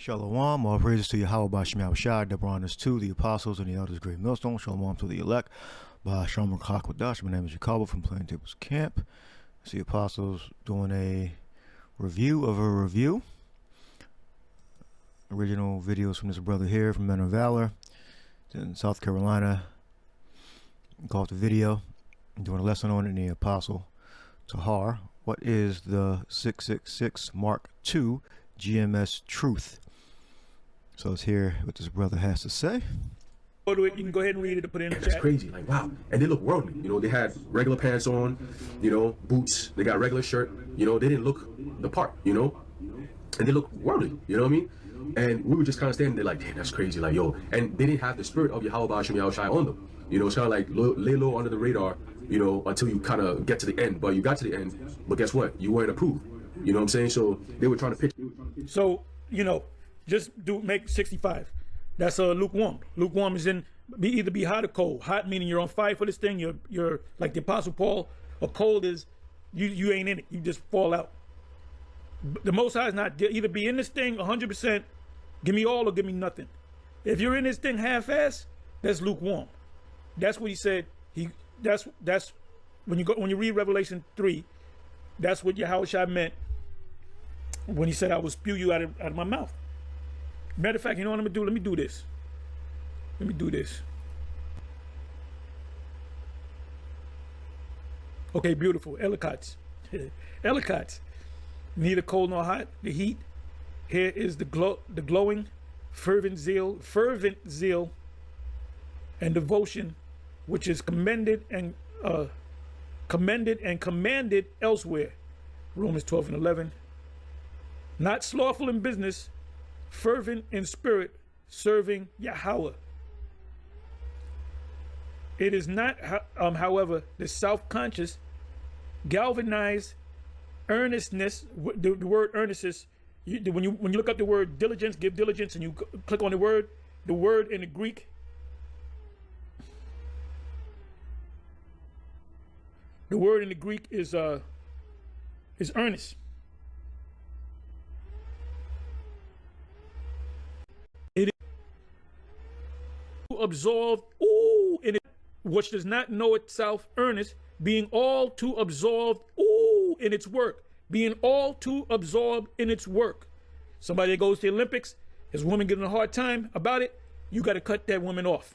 Shalom, all praises to Yahweh Bashim Yahushua, Deborah honors to the apostles and the elders, great millstone. Shalom to the elect. Basham Rachakwadash. My name is Jacobo from Plaintables Camp. I see apostles doing a review of a review. Original videos from this brother here from Men of Valor in South Carolina. Called the video. I'm doing a lesson on it in the Apostle Tahar. What is the 666 Mark II GMS Truth? So let's hear what this brother has to say. Go to it. You can go ahead and read it and put it in the chat. It's crazy, like wow. And they look worldly. You know, they had regular pants on, you know, boots. They got regular shirt. You know, they didn't look the part, you know, and they look worldly. You know what I mean? And we were just kind of standing there like, damn, that's crazy, like yo. And they didn't have the spirit of Yahweh Bashim Yahushua on them. You know, it's kind of like lay low under the radar, you know, until you kind of get to the end. But you got to the end, but guess what? You weren't approved. You know what I'm saying? So they were trying to pitch. So, you know, just make 65. That's lukewarm. Lukewarm is either be hot or cold. Hot meaning you're on fire for this thing. You're like the Apostle Paul. Or cold is you ain't in it. You just fall out. The Most High is not either be in this thing 100%. Give me all or give me nothing. If you're in this thing half-ass, that's lukewarm. That's what he said. That's when you read Revelation 3. That's what Yahushua meant when he said, "I will spew you out of my mouth." Matter of fact, you know what I'm gonna do? Let me do this. Okay, beautiful. Ellicotts. Ellicotts. Neither cold nor hot. The heat. Here is the glowing, fervent zeal, and devotion, which is commended and commanded elsewhere. Romans 12:11. Not slothful in business, fervent in spirit, serving Yahweh. It is not, however, the self-conscious, galvanized earnestness. The word earnestness. When you look up the word diligence, give diligence, and you click on the word in the Greek. The word in the Greek is earnest. It is absorbed, in it, which does not know itself earnest, being all too absorbed, in its work. Being all too absorbed in its work. Somebody that goes to the Olympics, his woman giving a hard time about it, you got to cut that woman off.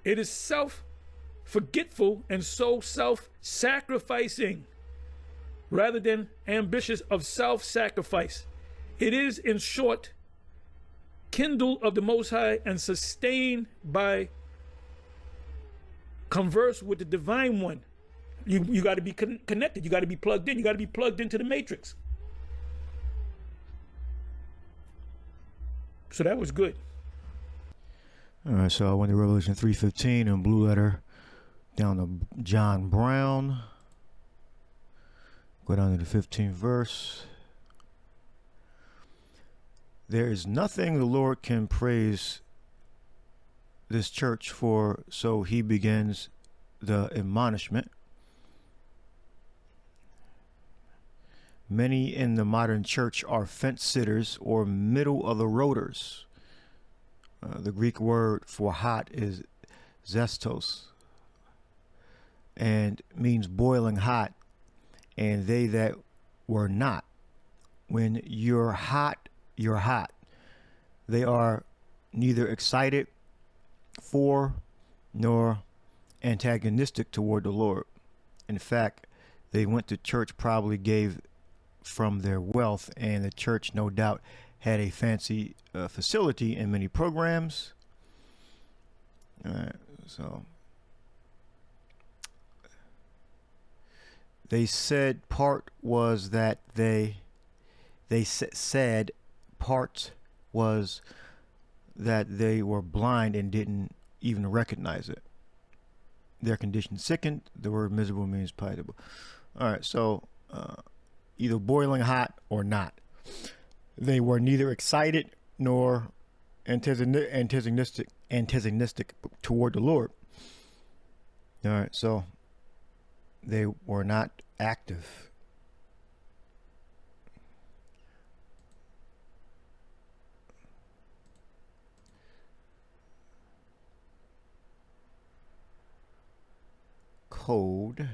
It is self-forgetful and so self-sacrificing rather than ambitious of self-sacrifice. It is, in short, kindled of the Most High and sustained by converse with the Divine One. You got to be connected. You got to be plugged in. You got to be plugged into the matrix. So that was good. All right, so I went to Revelation 3:15 in blue letter down to John Brown. Go down to the 15th verse. There is nothing the Lord can praise this church for, so he begins the admonishment. Many in the modern church are fence sitters or middle of the roaders. The Greek word for hot is zestos and means boiling hot, and they that were not. When you're hot, you're hot. They are neither excited for nor antagonistic toward the Lord. In fact, they went to church, probably gave from their wealth, and the church no doubt had a fancy facility and many programs. All right, so they said part was that they said part was that they were blind and didn't even recognize it. Their condition sickened. The word miserable means pitiable. All right, so either boiling hot or not. They were neither excited nor antagonistic toward the Lord. All right, so they were not active. code.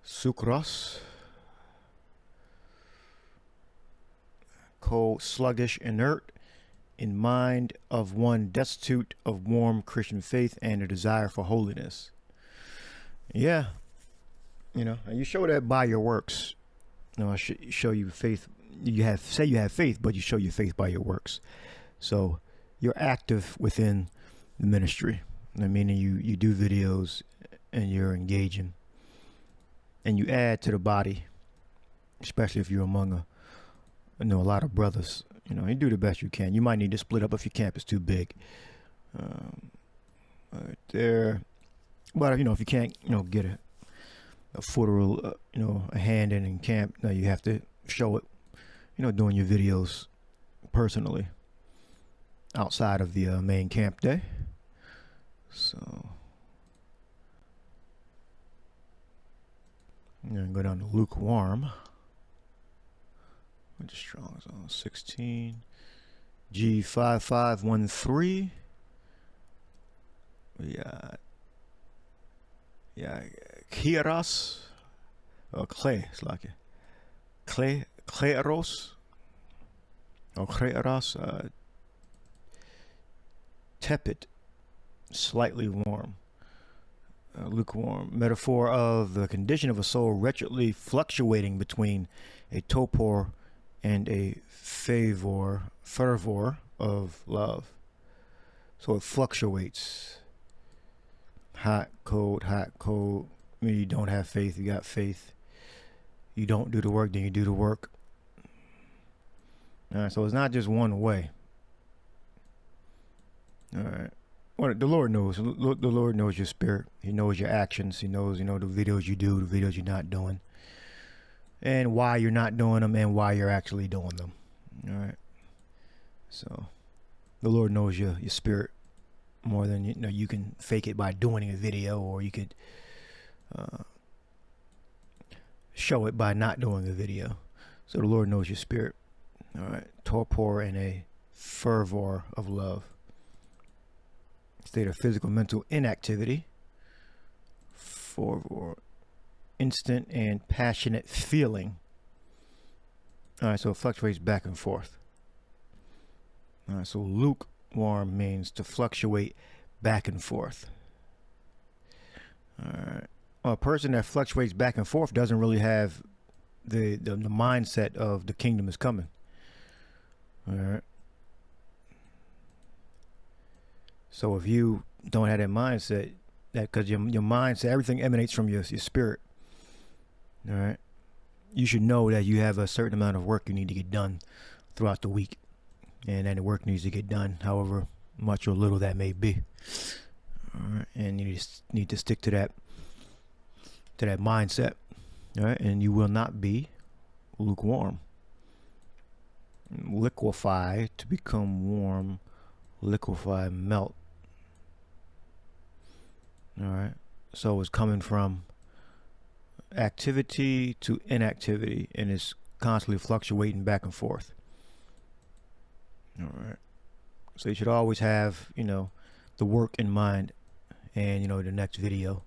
Sucrose. Cold, sluggish, inert, in mind of one destitute of warm Christian faith and a desire for holiness. Yeah. You know, and you show that by your works. You know, I show you faith. Say you have faith, but you show your faith by your works. So you're active within the ministry. I mean, you do videos and you're engaging, and you add to the body, especially if you're among a lot of brothers. You know, you do the best you can. You might need to split up if your camp is too big. Right there. But, you know, if you can't, you know, get a foot or, you know, a hand in camp, now you have to show it, you know, doing your videos personally outside of the main camp day. So, I'm going to go down to Lukewarm. Which is strong? So 16 G5513. Kieras or Clay. It's like Kleros or Kleros. Tepid, slightly warm. Lukewarm, metaphor of the condition of a soul wretchedly fluctuating between a torpor and a fervor of love. So it fluctuates. Hot, cold, hot, cold. I mean, you don't have faith, you got faith. You don't do the work, then you do the work. All right, so it's not just one way. All right. Well, the Lord knows. The Lord knows your spirit. He knows your actions. He knows, you know, the videos you do, the videos you're not doing, and why you're not doing them, and why you're actually doing them. All right. So, the Lord knows your spirit more than, you know, you can fake it by doing a video, or you could show it by not doing a video. So the Lord knows your spirit. All right. Torpor and a fervor of love. State of physical, mental inactivity. For instant and passionate feeling. All right, so it fluctuates back and forth. All right, so lukewarm means to fluctuate back and forth. All right. Well, a person that fluctuates back and forth doesn't really have the mindset of the kingdom is coming. All right. So if you don't have that mindset, that because your mindset, everything emanates from your spirit. All right. You should know that you have a certain amount of work you need to get done throughout the week. And then the work needs to get done, however much or little that may be. All right. And you need to stick to that mindset. All right. And you will not be lukewarm. Liquefy, to become warm. Liquefy, melt. All right. So it's coming from activity to inactivity, and it's constantly fluctuating back and forth. All right. So you should always have, you know, the work in mind, and, you know, the next video,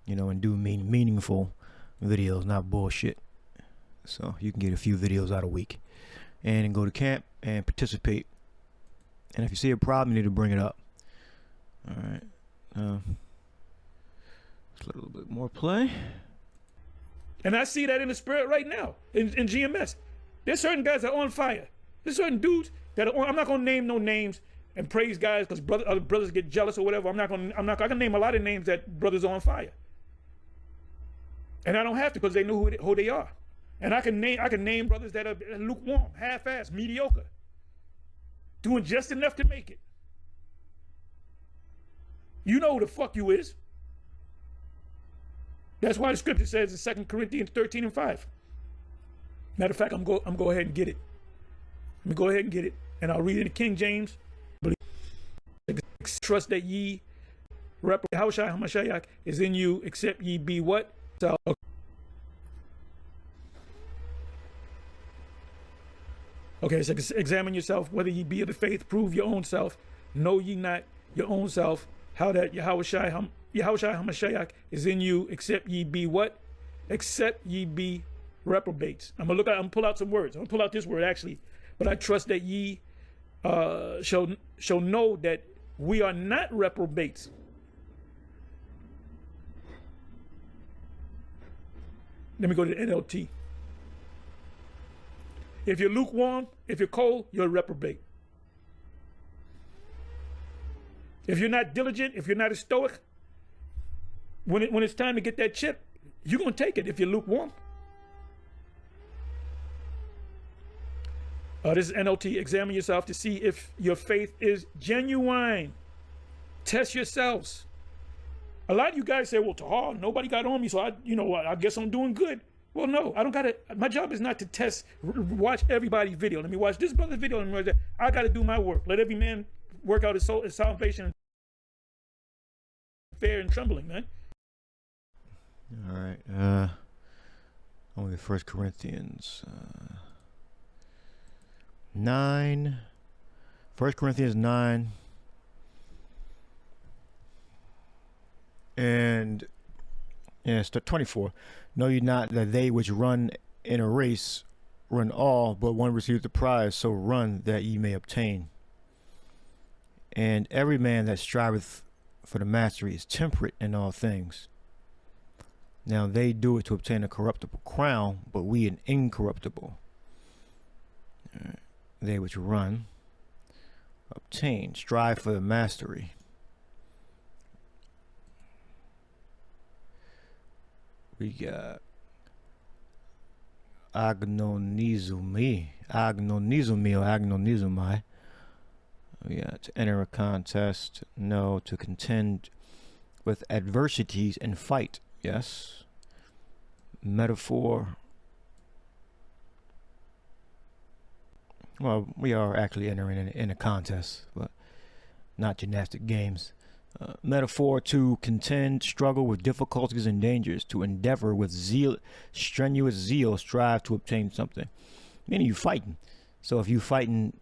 you know, and do meaningful videos, not bullshit. So you can get a few videos out a week, and then go to camp and participate. And if you see a problem, you need to bring it up. All right. Let's let a little bit more play. And I see that in the spirit right now in GMS. There's certain guys that are on fire. There's certain dudes that are on. I'm not gonna name no names and praise guys because other brothers get jealous or whatever. I can name a lot of names that brothers are on fire. And I don't have to, because they know who they are. And I can name brothers that are lukewarm, half-assed, mediocre, doing just enough to make it. You know who the fuck you is. That's why the scripture says in 2 Corinthians 13:5. Matter of fact, I'm go ahead and get it. Let me go ahead and get it, and I'll read it in King James. Trust that ye Hamashiach is in you, except ye be what? So, okay, so examine yourself whether ye be of the faith, prove your own self. know ye not your own self, how that Yahushua HaMashiach is in you, except ye be what? Except ye be reprobates. I'm gonna pull out some words. I'm gonna pull out this word actually. But I trust that ye shall know that we are not reprobates. Let me go to the NLT. If you're lukewarm, if you're cold, you're a reprobate. If you're not diligent, if you're not a stoic, when it's time to get that chip, you're going to take it if you're lukewarm. This is NLT. Examine yourself to see if your faith is genuine. Test yourselves. A lot of you guys say, well, Tahar, nobody got on me, so I guess I'm doing good. Well, no, I don't got to. My job is not to watch everybody's video. Let me watch this brother's video. And watch that. I got to do my work. Let every man work out his soul, his salvation, fear and trembling, man. All right. Only 1 Corinthians 9. 1 Corinthians 9. And it's 24. Know ye not that they which run in a race run all, but one receives the prize, so run that ye may obtain. And every man that striveth for the mastery is temperate in all things. Now they do it to obtain a corruptible crown, but we an incorruptible. They which run, obtain, strive for the mastery. We got agnonizumi or agnonizumai. We got to enter a contest, no, to contend with adversities and fight, yes. Metaphor. Well, we are actually entering in a contest, but not gymnastic games. Metaphor, to contend, struggle with difficulties and dangers, to endeavor with zeal, strenuous zeal, strive to obtain something. Meaning you fighting. So if you fighting,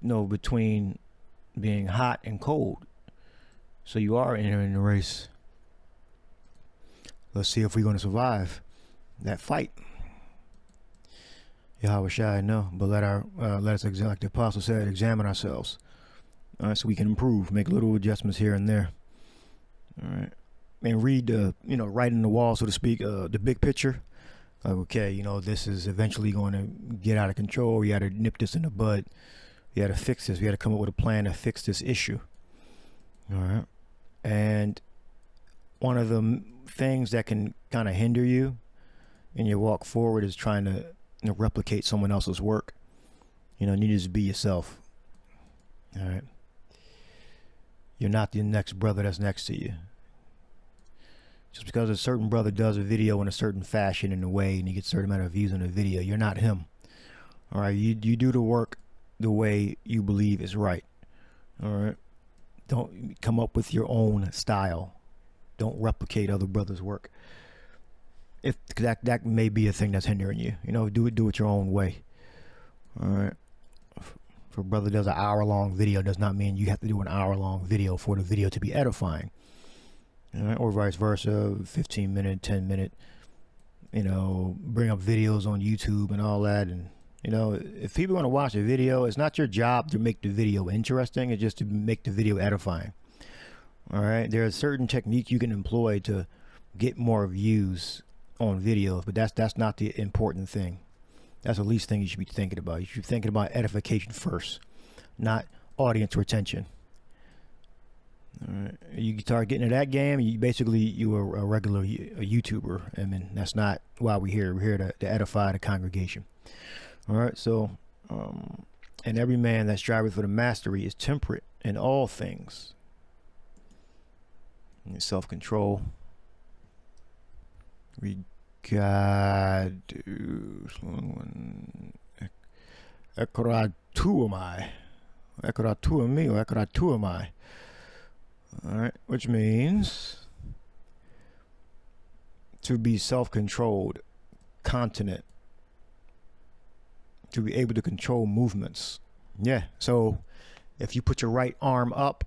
between being hot and cold, so you are entering the race. Let's see if we're going to survive that fight. Yahweh Shai, no, but let us, like the apostle said, examine ourselves. All right, so we can improve, make little adjustments here and there. All right, and read right in the wall, so to speak, the big picture. Okay, this is eventually going to get out of control. We got to nip this in the bud. We got to fix this. We got to come up with a plan to fix this issue. All right, and one of the things that can kind of hinder you in your walk forward is trying to replicate someone else's work. You need to just be yourself. All right. You're not the next brother that's next to you. Just because a certain brother does a video in a certain fashion in a way and he gets a certain amount of views on the video, you're not him. All right. You do the work the way you believe is right. All right. Don't come up with your own style. Don't replicate other brothers' work. If that may be a thing that's hindering you, do it your own way. All right. If a brother does an hour-long video, does not mean you have to do an hour-long video for the video to be edifying. All right? Or vice versa, 15-minute, 10-minute, bring up videos on YouTube and all that. And, if people want to watch a video, it's not your job to make the video interesting. It's just to make the video edifying. All right? There are certain techniques you can employ to get more views on videos, but that's not the important thing. That's the least thing you should be thinking about. You should be thinking about edification first, not audience retention. All right. You start getting into that game, you are a regular YouTuber. I mean, that's not why we're here. We're here to edify the congregation. All right. So, and every man that striveth for the mastery is temperate in all things. Self-control. Ekratuamai. All right, which means to be self-controlled, continent, to be able to control movements. Yeah, so If you put your right arm up,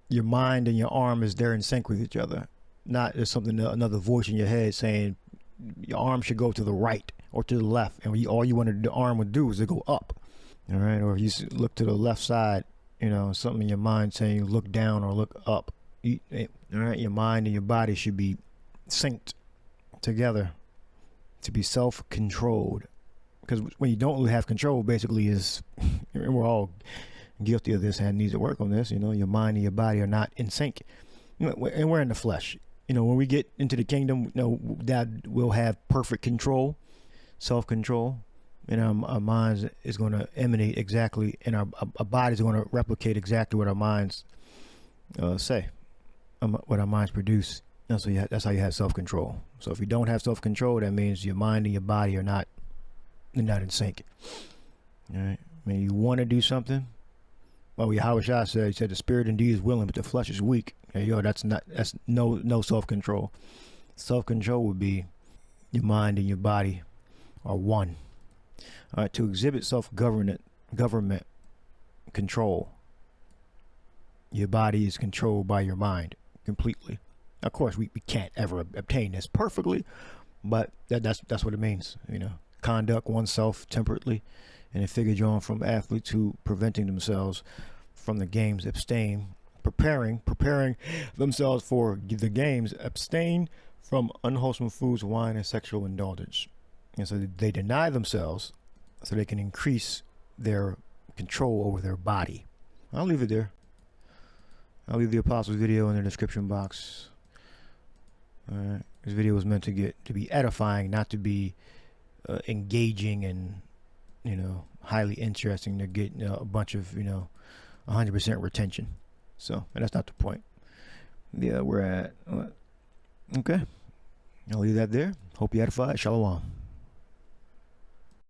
your mind and your arm is there in sync with each other. Not there's something, another voice in your head saying your arm should go to the right or to the left, and all you wanted the arm would do is to go up. All right, or if you look to the left side, you know, something in your mind saying look down or look up. All right, your mind and your body should be synced together to be self-controlled. Because when you don't have control, basically is, we're all guilty of this and needs to work on this. You know, your mind and your body are not in sync, and we're in the flesh. You know, when we get into the kingdom, you know, that we'll have perfect control, self-control, and our minds is going to emanate exactly, and our bodies are going to replicate exactly what our minds say, what our minds produce. That's how you have self-control. So if you don't have self-control, that means your mind and your body are not in sync. All right. I mean, you want to do something. Well, Yahweh said, he said, the spirit indeed is willing, but the flesh is weak. And, that's no self-control. Self-control would be your mind and your body are one. All right. To exhibit government control, your body is controlled by your mind completely. Of course, we can't ever obtain this perfectly, but that's what it means. You know, conduct oneself temperately, and it figures on from athletes who preventing themselves from the games, abstain, preparing themselves for the games, abstain from unwholesome foods, wine, and sexual indulgence. And so they deny themselves so they can increase their control over their body. I'll leave it there. I'll leave the Apostles video in the description box. This video was meant to be edifying, not to be engaging and, you know, highly interesting to get a bunch of, you know, 100% retention. So, and that's not the point. Yeah, we're at okay. I'll leave that there. Hope you edified. Shalom.